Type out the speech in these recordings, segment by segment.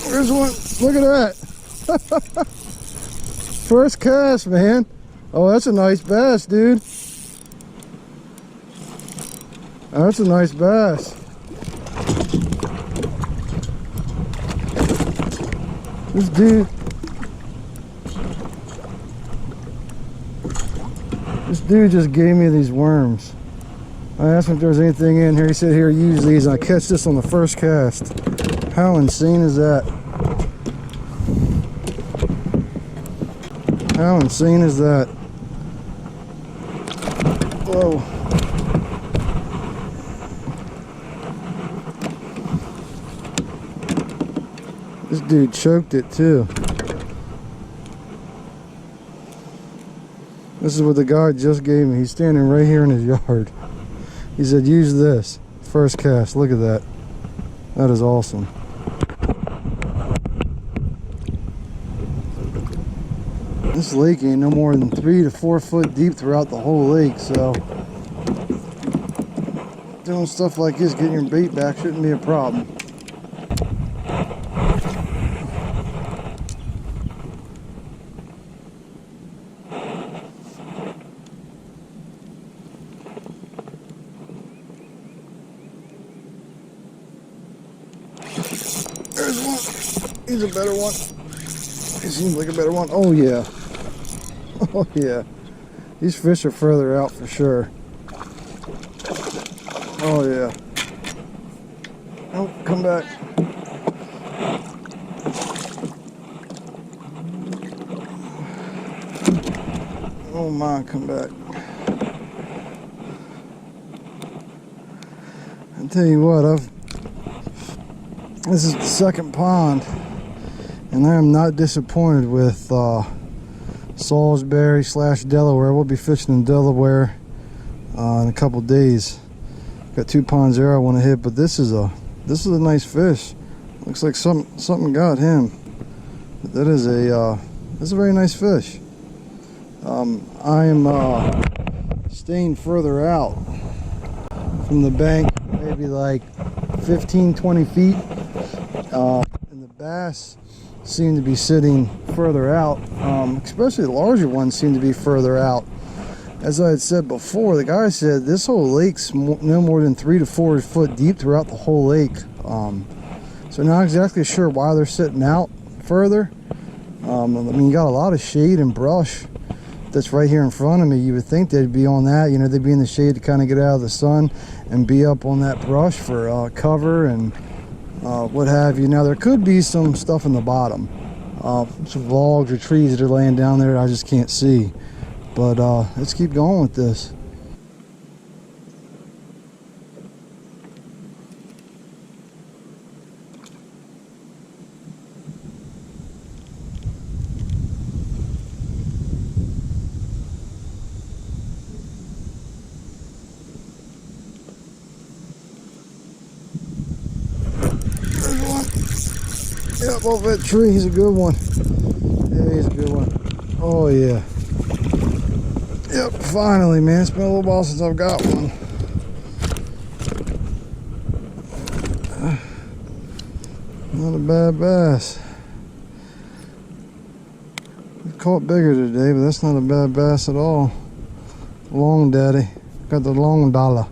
There's one. Look at that. First cast, man. Oh, that's a nice bass, dude. Oh, that's a nice bass. This dude just gave me these worms. I asked him if there was anything in here. He said, here, use these. And I catch this on the first cast. How insane is that? How insane is that? Whoa. This dude choked it too. This is what the guy just gave me. He's standing right here in his yard. He said, use this. First cast. Look at that. That is awesome. This lake ain't no more than 3 to 4 foot deep throughout the whole lake, so doing stuff like this, getting your bait back, shouldn't be a problem. There's one. He's a better one. He seems like a better one. Oh yeah. Oh yeah. These fish are further out for sure. Oh yeah. Oh, come back. Oh my, come back. I tell you what, this is the second pond, and I am not disappointed with Salisbury / Delaware. We'll be fishing in Delaware in a couple days. Got 2 ponds there I want to hit, but this is a nice fish. Looks like something got him. But that is a very nice fish. I am staying further out from the bank, maybe like 15-20 feet, and the bass seem to be sitting further out, especially the larger ones seem to be further out. As I had said before, the guy said this whole lake's no more than 3 to 4 foot deep throughout the whole lake. So not exactly sure why they're sitting out further. I mean, you got a lot of shade and brush that's right here in front of me. You would think they'd be on that, you know, they'd be in the shade to kind of get out of the sun and be up on that brush for cover and what have you. Now there could be some stuff in the bottom, some logs or trees that are laying down there I just can't see, but let's keep going with this. Yep, off that tree. He's a good one. Yeah, he's a good one. Oh, yeah. Yep, finally, man. It's been a little while since I've got one. Not a bad bass. We caught bigger today, but that's not a bad bass at all. Long daddy. Got the long dollar.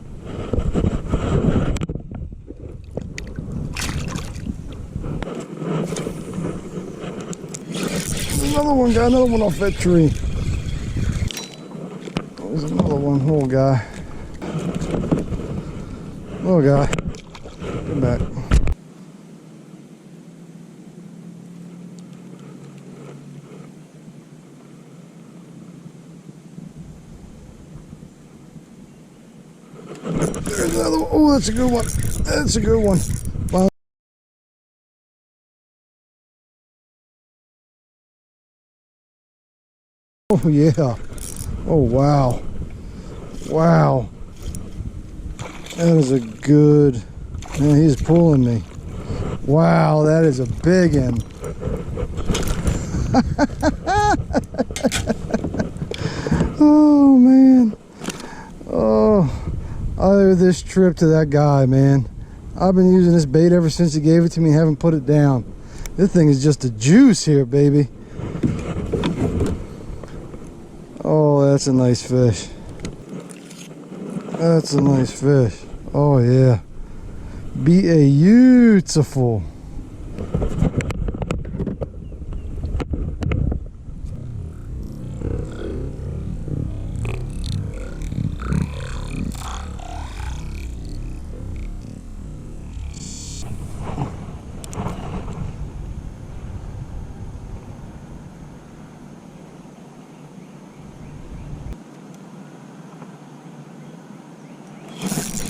Another one, got another one off that tree. There's another one, little guy. Little guy. Come back. There's another one. Oh, that's a good one. That's a good one. Oh yeah. Oh wow. Wow. That is a good, man, he's pulling me. Wow, that is a big one. Oh man. Oh, I owe this trip to that guy, man. I've been using this bait ever since he gave it to me and haven't put it down. This thing is just a juice here, baby. Oh, that's a nice fish. That's a nice fish. Oh yeah. Beautiful.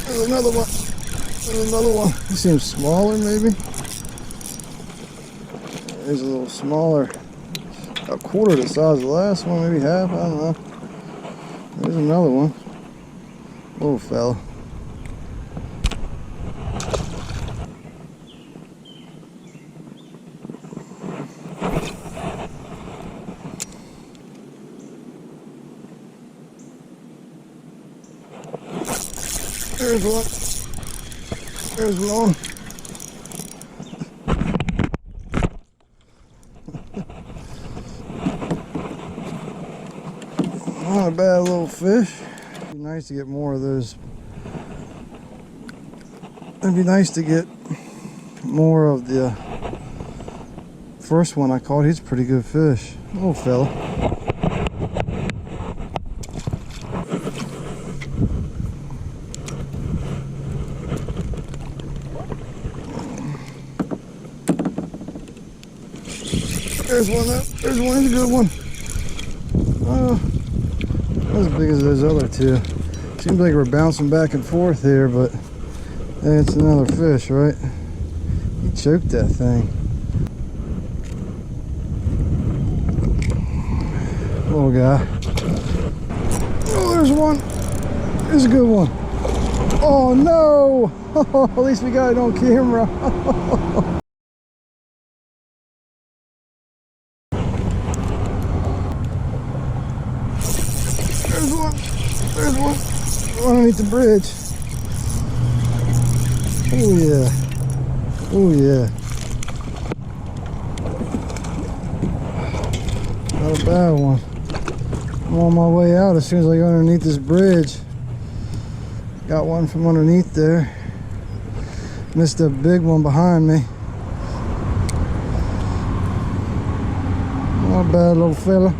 There's another one. There's another one. He seems smaller, maybe. There's a little smaller. A quarter the size of the last one, maybe half. I don't know. There's another one. Little fella. There's one. There's one. Not a bad little fish. It'd be nice to get more of those. It'd be nice to get more of the first one I caught. He's a pretty good fish. Little fella. There's one. There's one. He's a good one. Not as big as those other two. Seems like we're bouncing back and forth here, but it's another fish, right? He choked that thing. Little guy. Oh, there's one. There's a good one. Oh no! At least we got it on camera. There's one. There's one. Underneath the bridge. Oh yeah. Oh yeah. Not a bad one. I'm on my way out as soon as I go underneath this bridge. Got one from underneath there. Missed a big one behind me. Not a bad little fella.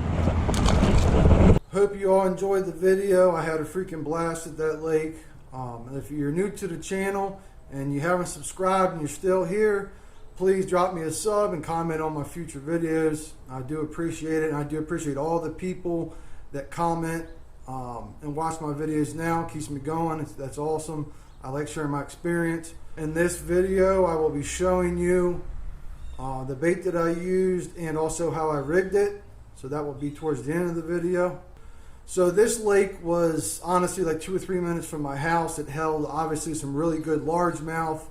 Hope you all enjoyed the video. I had a freaking blast at that lake. And if you're new to the channel and you haven't subscribed and you're still here, please drop me a sub and comment on my future videos. I do appreciate it, and I do appreciate all the people that comment and watch my videos now. It keeps me going. That's awesome. I like sharing my experience. In this video, I will be showing you the bait that I used and also how I rigged it. So that will be towards the end of the video. So this lake was honestly like 2 or 3 minutes from my house. It held obviously some really good largemouth.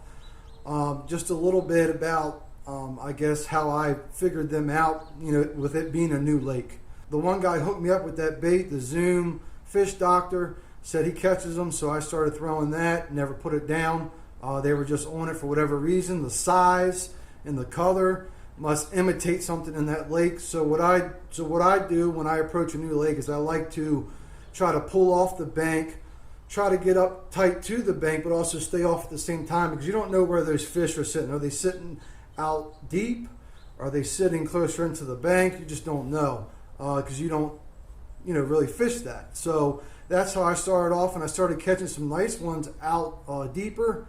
Just a little bit about, I guess, how I figured them out, you know, with it being a new lake. The one guy hooked me up with that bait, the Zoom Fish Doctor, said he catches them, so I started throwing that, never put it down. They were just on it for whatever reason. The size and the color must imitate something in that lake. So what I do when I approach a new lake is I like to try to pull off the bank, try to get up tight to the bank, but also stay off at the same time, because you don't know where those fish are sitting. Are they sitting out deep? Are they sitting closer into the bank? You just don't know, because you don't, you know, really fish that. So that's how I started off, and I started catching some nice ones out deeper.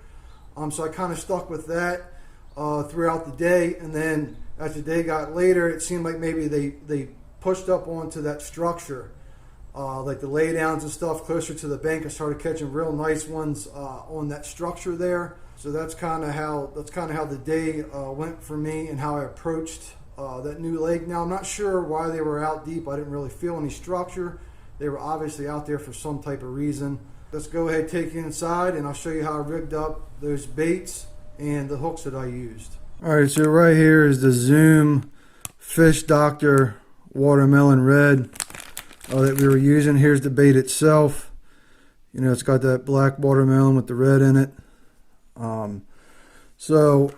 So I kind of stuck with that throughout the day, and then as the day got later, it seemed like maybe they pushed up onto that structure, like the laydowns and stuff closer to the bank. I started catching real nice ones on that structure there. So that's kind of how the day went for me and how I approached that new lake. Now I'm not sure why they were out deep. I didn't really feel any structure. They were obviously out there for some type of reason. Let's go ahead and take you inside, and I'll show you how I rigged up those baits and the hooks that I used. All right, so right here is the Zoom Fish Doctor Watermelon Red that we were using. Here's the bait itself. You know, it's got that black watermelon with the red in it. So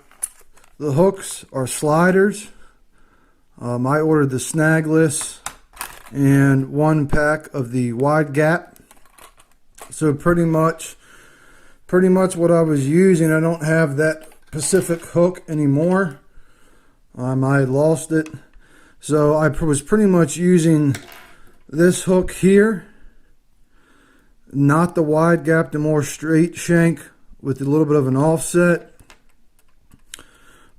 The hooks are sliders. I ordered the snagless and 1 pack of the wide gap. So pretty much what I was using, I don't have that Pacific hook anymore. I had lost it. So I was pretty much using this hook here, not the wide gap, the more straight shank with a little bit of an offset.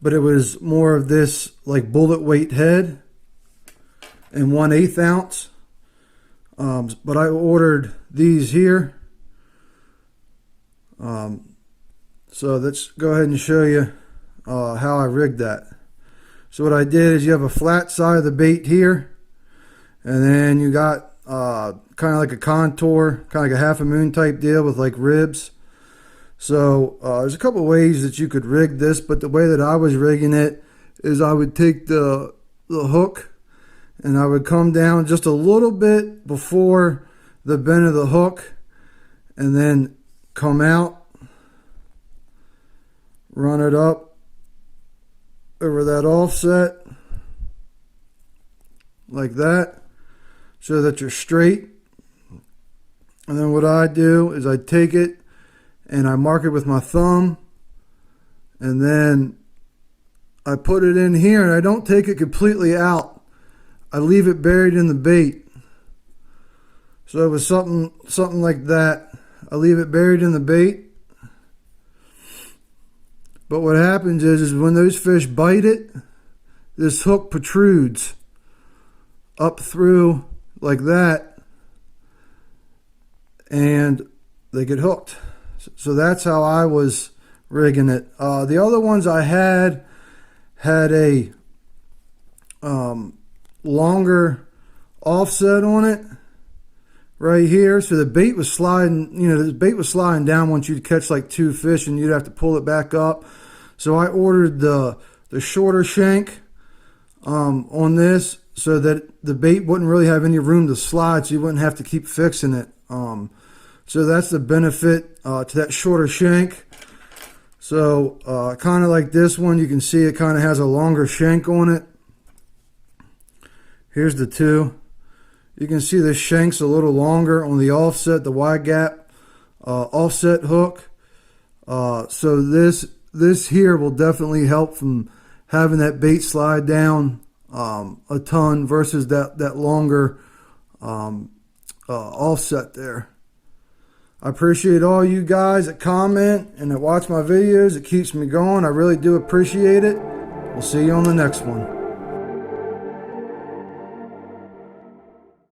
But it was more of this like bullet weight head and 1/8 ounce. But I ordered these here. So let's go ahead and show you how I rigged that. So what I did is you have a flat side of the bait here, and then you got kind of like a contour, kind of like a half a moon type deal with like ribs. So there's a couple ways that you could rig this, but the way that I was rigging it is I would take the hook and I would come down just a little bit before the bend of the hook and then come out, run it up over that offset like that so that you're straight. And then what I do is I take it and I mark it with my thumb, and then I put it in here, and I don't take it completely out. I leave it buried in the bait. So it was something like that. I leave it buried in the bait. But what happens is when those fish bite it, this hook protrudes up through like that, and they get hooked. So that's how I was rigging it. The other ones I had a longer offset on it right here. So the bait was sliding, the bait was sliding down once you'd catch like 2 fish and you'd have to pull it back up. So I ordered the shorter shank on this so that the bait wouldn't really have any room to slide, so you wouldn't have to keep fixing it. So that's the benefit to that shorter shank. So kind of like this one, you can see it kind of has a longer shank on it. Here's the 2. You can see the shank's a little longer on the offset, the wide gap offset hook. So this here will definitely help from having that bait slide down a ton versus that longer offset there. I appreciate all you guys that comment and that watch my videos. It keeps me going. I really do appreciate it. We'll see you on the next one.